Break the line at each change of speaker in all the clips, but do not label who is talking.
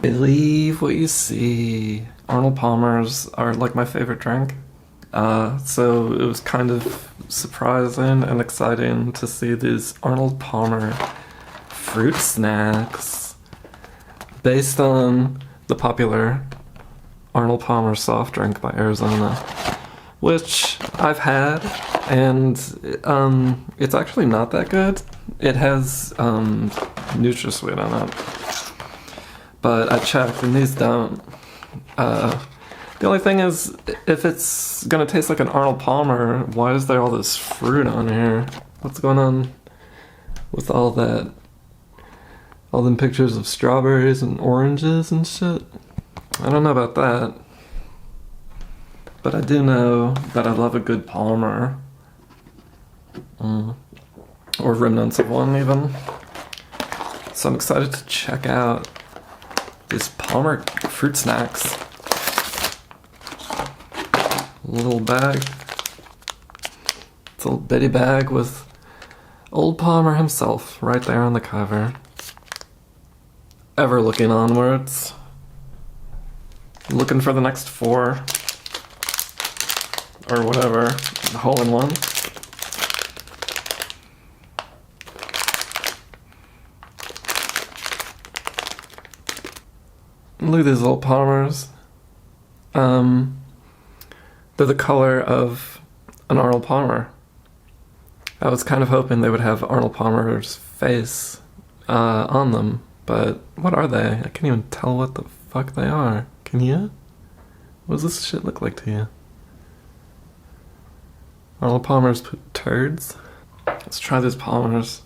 Believe what you see. Arnold Palmers are like my favorite drink. So it was kind of surprising and exciting to see these Arnold Palmer fruit snacks based on the popular Arnold Palmer soft drink by Arizona, which I've had, and it's actually not that good. It has NutraSweet in it, but I checked and these don't. The only thing is, if it's gonna taste like an Arnold Palmer, why is there all this fruit on here? What's going on with all that? All them pictures of strawberries and oranges and shit? I don't know about that. But I do know that I love a good Palmer. Or remnants of one, even. So I'm excited to check out these Palmer fruit snacks. Little bag. It's a little bitty bag with old Palmer himself right there on the cover. Ever looking onwards. Looking for the next 4. Or whatever. Hole in one. Look at these little Palmers. They're the color of an Arnold Palmer. I was kind of hoping they would have Arnold Palmer's face on them, but what are they? I can't even tell what the fuck they are. Can you? What does this shit look like to you? Arnold Palmer's turds? Let's try these Palmers.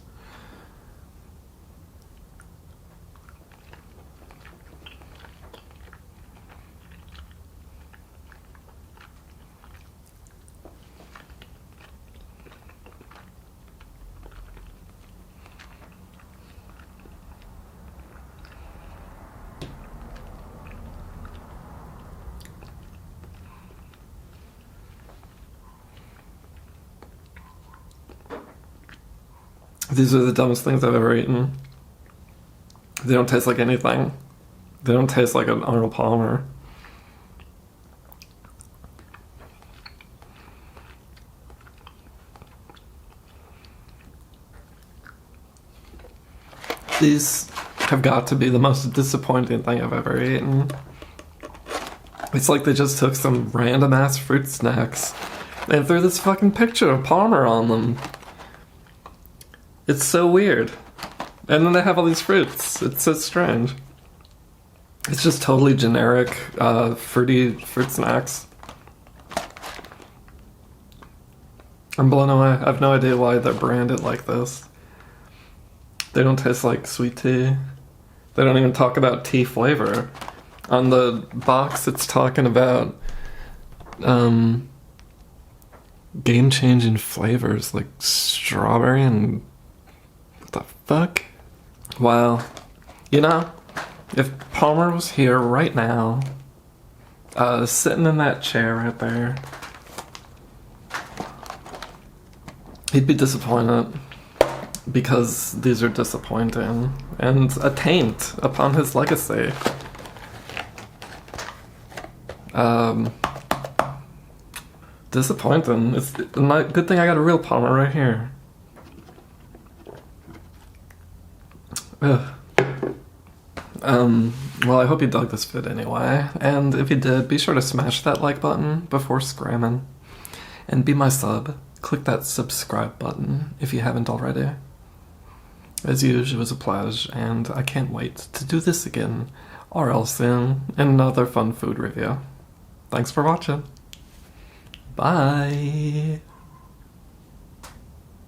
These are the dumbest things I've ever eaten. They don't taste like anything. They don't taste like an Arnold Palmer. These have got to be the most disappointing thing I've ever eaten. It's like they just took some random ass fruit snacks and threw this fucking picture of Palmer on them. It's so weird. And then they have all these fruits. It's so strange. It's just totally generic, fruity fruit snacks. I'm blown away. I have no idea why they're branded like this. They don't taste like sweet tea. They don't even talk about tea flavor. On the box, it's talking about game-changing flavors like strawberry and what the fuck? Well, you know, if Palmer was here right now, sitting in that chair right there, he'd be disappointed because these are disappointing and a taint upon his legacy. Disappointing. It's not good thing I got a real Palmer right here. Ugh. Well, I hope you dug this vid anyway, and if you did, be sure to smash that like button before scramming, and be my sub. Click that subscribe button if you haven't already. As usual, it was a pleasure, and I can't wait to do this again, or else in another fun food review. Thanks for watching. Bye!